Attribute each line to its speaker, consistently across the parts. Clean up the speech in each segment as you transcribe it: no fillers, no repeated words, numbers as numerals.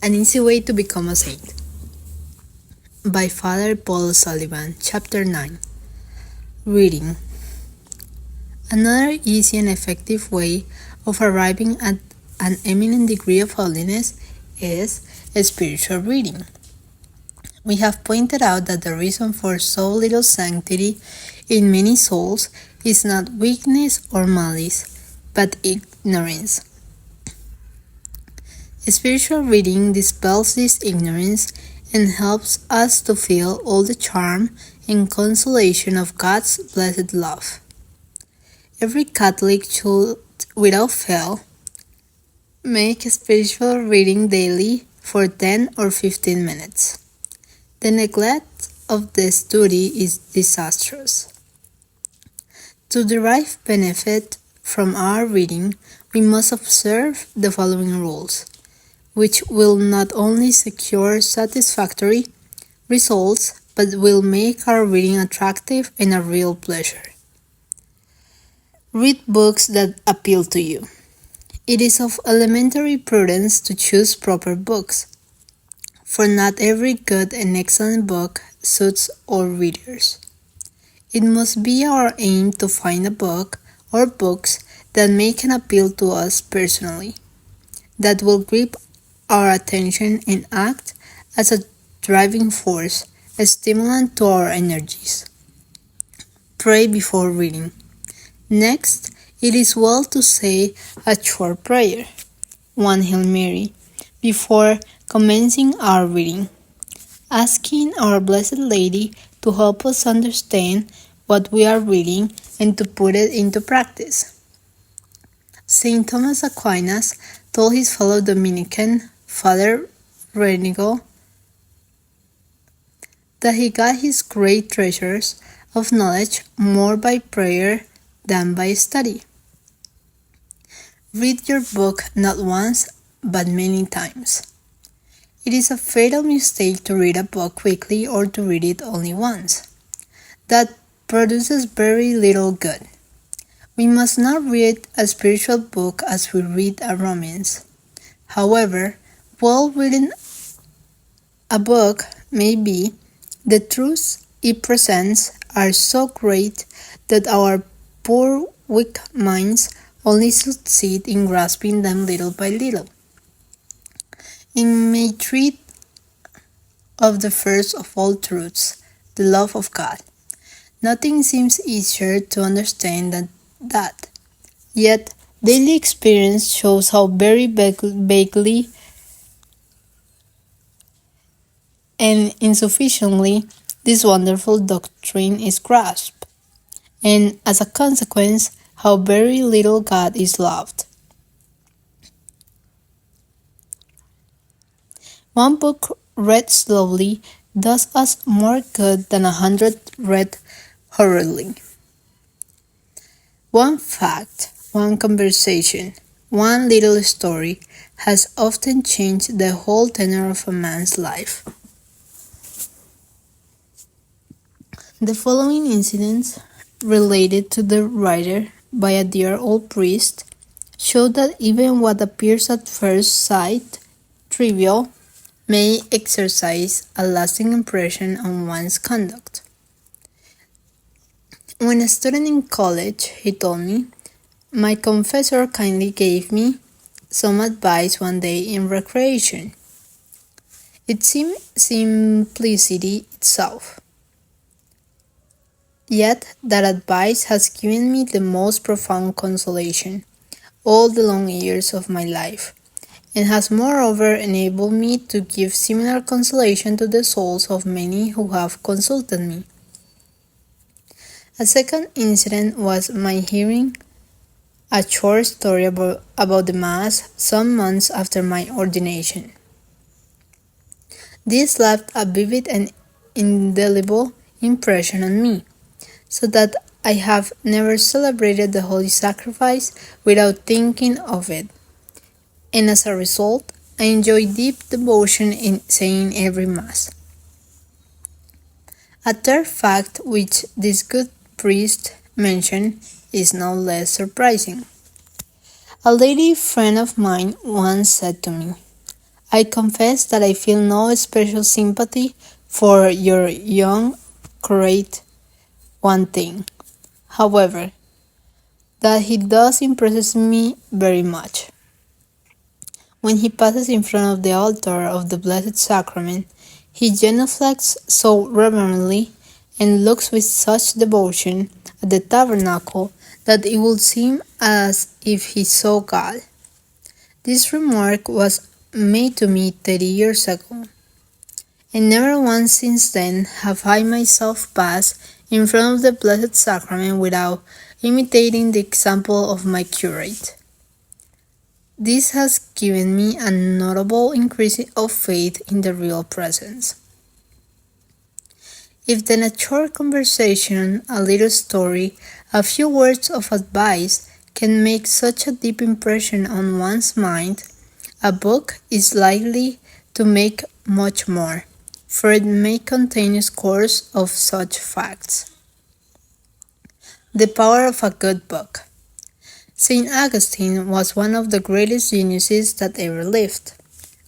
Speaker 1: An Easy Way to Become a Saint by Father Paul Sullivan, Chapter 9. Reading. Another easy and effective way of arriving at an eminent degree of holiness is spiritual reading. We have pointed out that the reason for so little sanctity in many souls is not weakness or malice, but ignorance. Spiritual reading dispels this ignorance and helps us to feel all the charm and consolation of God's blessed love. Every Catholic should, without fail, make spiritual reading daily for 10 or 15 minutes. The neglect of this duty is disastrous. To derive benefit from our reading, we must observe the following rules, which will not only secure satisfactory results, but will make our reading attractive and a real pleasure. Read books that appeal to you. It is of elementary prudence to choose proper books, for not every good and excellent book suits all readers. It must be our aim to find a book or books that make an appeal to us personally, that will grip our attention and act as a driving force, a stimulant to our energies. Pray before reading. Next, it is well to say a short prayer, one Hail Mary, before commencing our reading, asking our Blessed Lady to help us understand what we are reading and to put it into practice. St. Thomas Aquinas told his fellow Dominican, Father Renigo, that he got his great treasures of knowledge more by prayer than by study. Read your book not once, but many times. It is a fatal mistake to read a book quickly or to read it only once. That produces very little good. We must not read a spiritual book as we read a romance. However, while reading a book may be, the truths it presents are so great that our poor weak minds only succeed in grasping them little by little. It may treat of the first of all truths, the love of God. Nothing seems easier to understand than that. Yet, daily experience shows how very vaguely and insufficiently this wonderful doctrine is grasped, and as a consequence, how very little God is loved. One book read slowly does us more good than 100 read hurriedly. One fact, one conversation, one little story has often changed the whole tenor of a man's life. The following incidents, related to the writer by a dear old priest, show that even what appears at first sight trivial may exercise a lasting impression on one's conduct. When a student in college, he told me, my confessor kindly gave me some advice one day in recreation. It seemed simplicity itself. Yet that advice has given me the most profound consolation all the long years of my life, and has moreover enabled me to give similar consolation to the souls of many who have consulted me. A second incident was my hearing a short story about the Mass some months after my ordination. This left a vivid and indelible impression on me, so that I have never celebrated the Holy Sacrifice without thinking of it, and as a result, I enjoy deep devotion in saying every Mass. A third fact which this good priest mentioned is no less surprising. A lady friend of mine once said to me, I confess that I feel no special sympathy for your young, great one thing. However, that he does impresses me very much. When he passes in front of the altar of the Blessed Sacrament, he genuflects so reverently and looks with such devotion at the tabernacle that it would seem as if he saw God. This remark was made to me 30 years ago, and never once since then have I myself passed in front of the Blessed Sacrament without imitating the example of my curate. This has given me a notable increase of faith in the real presence. If then a short conversation, a little story, a few words of advice can make such a deep impression on one's mind, a book is likely to make much more, for it may contain scores of such facts. The power of a good book. St. Augustine was one of the greatest geniuses that ever lived.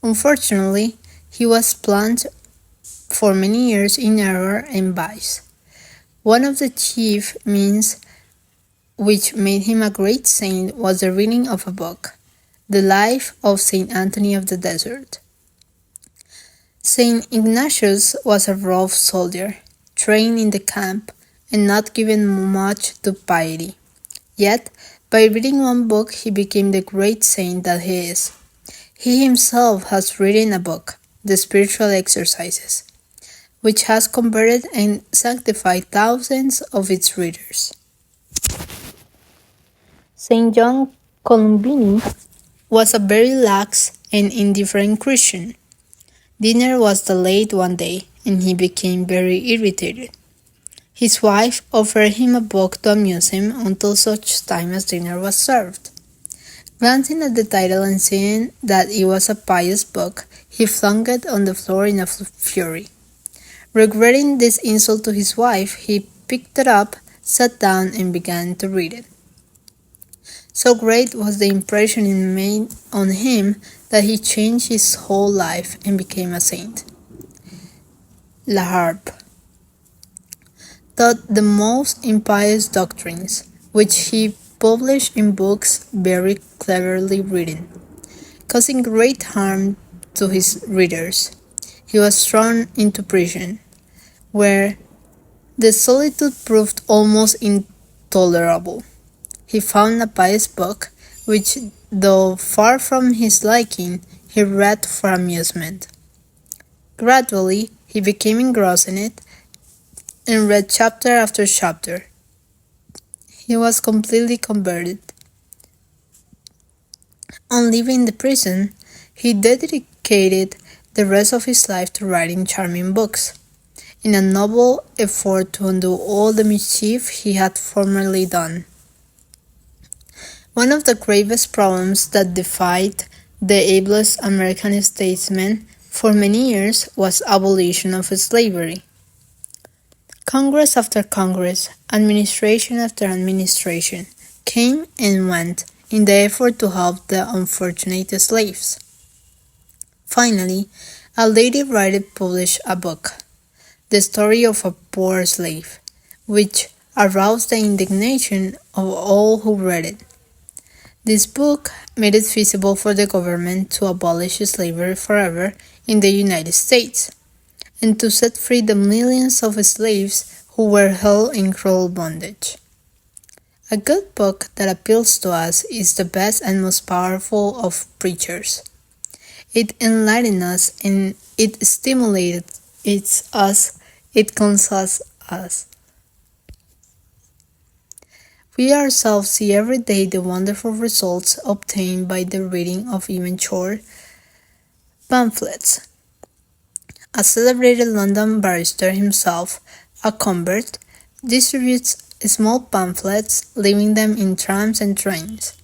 Speaker 1: Unfortunately, he was plunged for many years in error and vice. One of the chief means which made him a great saint was the reading of a book, The Life of St. Anthony of the Desert. St. Ignatius was a rough soldier, trained in the camp, and not given much to piety. Yet, by reading one book, he became the great saint that he is. He himself has written a book, The Spiritual Exercises, which has converted and sanctified thousands of its readers. St. John Columbini was a very lax and indifferent Christian. Dinner was delayed one day, and he became very irritated. His wife offered him a book to amuse him until such time as dinner was served. Glancing at the title and seeing that it was a pious book, he flung it on the floor in a fury. Regretting this insult to his wife, he picked it up, sat down, and began to read it. So great was the impression it made on him that he changed his whole life and became a saint. La Harpe taught the most impious doctrines, which he published in books very cleverly written, causing great harm to his readers. He was thrown into prison, where the solitude proved almost intolerable. He found a pious book, which, though far from his liking, he read for amusement. Gradually, he became engrossed in it, and read chapter after chapter. He was completely converted. On leaving the prison, he dedicated the rest of his life to writing charming books, in a noble effort to undo all the mischief he had formerly done. One of the gravest problems that defied the ablest American statesmen for many years was abolition of slavery. Congress after Congress, administration after administration, came and went in the effort to help the unfortunate slaves. Finally, a lady writer published a book, The Story of a Poor Slave, which aroused the indignation of all who read it. This book made it feasible for the government to abolish slavery forever in the United States, and to set free the millions of slaves who were held in cruel bondage. A good book that appeals to us is the best and most powerful of preachers. It enlightens us and it stimulates us, it consoles us. We ourselves see every day the wonderful results obtained by the reading of even short pamphlets. A celebrated London barrister himself, a convert, distributes small pamphlets, leaving them in trams and trains,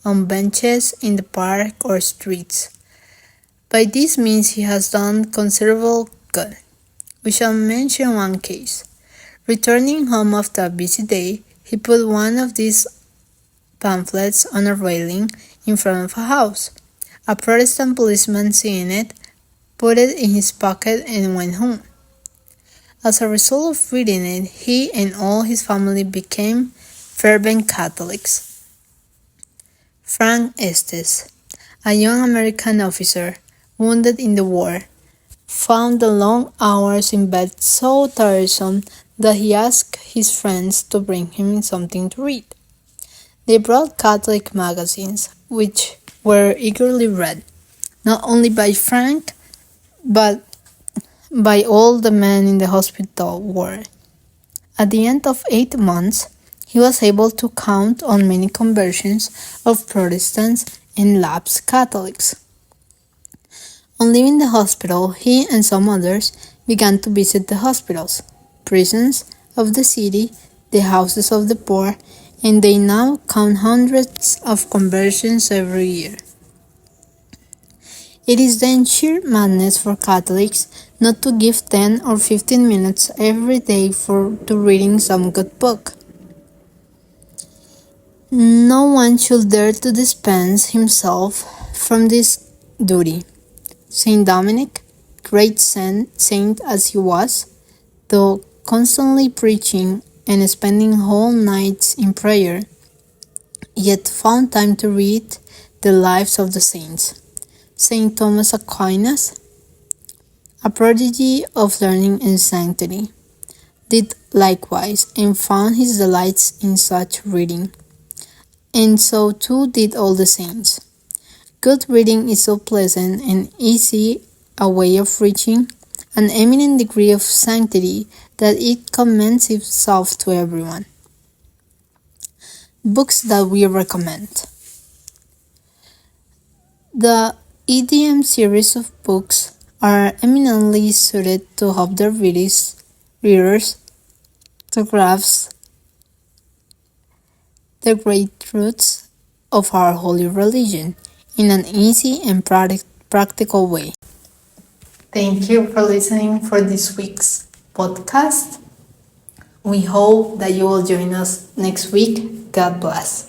Speaker 1: on benches in the park or streets. By this means he has done considerable good. We shall mention one case. Returning home after a busy day, he put one of these pamphlets on a railing in front of a house. A Protestant policeman, seeing it, put it in his pocket and went home. As a result of reading it, he and all his family became fervent Catholics. Frank Estes, a young American officer wounded in the war, found the long hours in bed so tiresome that he asked his friends to bring him something to read. They brought Catholic magazines, which were eagerly read, not only by Frank, but by all the men in the hospital ward. At the end of 8 months, he was able to count on many conversions of Protestants and lapsed Catholics. On leaving the hospital, he and some others began to visit the hospitals, prisons of the city, the houses of the poor, and they now count hundreds of conversions every year. It is then sheer madness for Catholics not to give 10 or 15 minutes every day to reading some good book. No one should dare to dispense himself from this duty. Saint Dominic, great saint as he was, though constantly preaching and spending whole nights in prayer, yet found time to read the lives of the saints. Saint Thomas Aquinas, a prodigy of learning and sanctity, did likewise and found his delights in such reading. And so too did all the saints. Good reading is so pleasant and easy a way of reaching an eminent degree of sanctity that it commends itself to everyone. Books that we recommend. The EDM series of books are eminently suited to help their readers to grasp the great truths of our holy religion in an easy and practical way. Thank you for listening for this week's podcast. We hope that you will join us next week. God bless.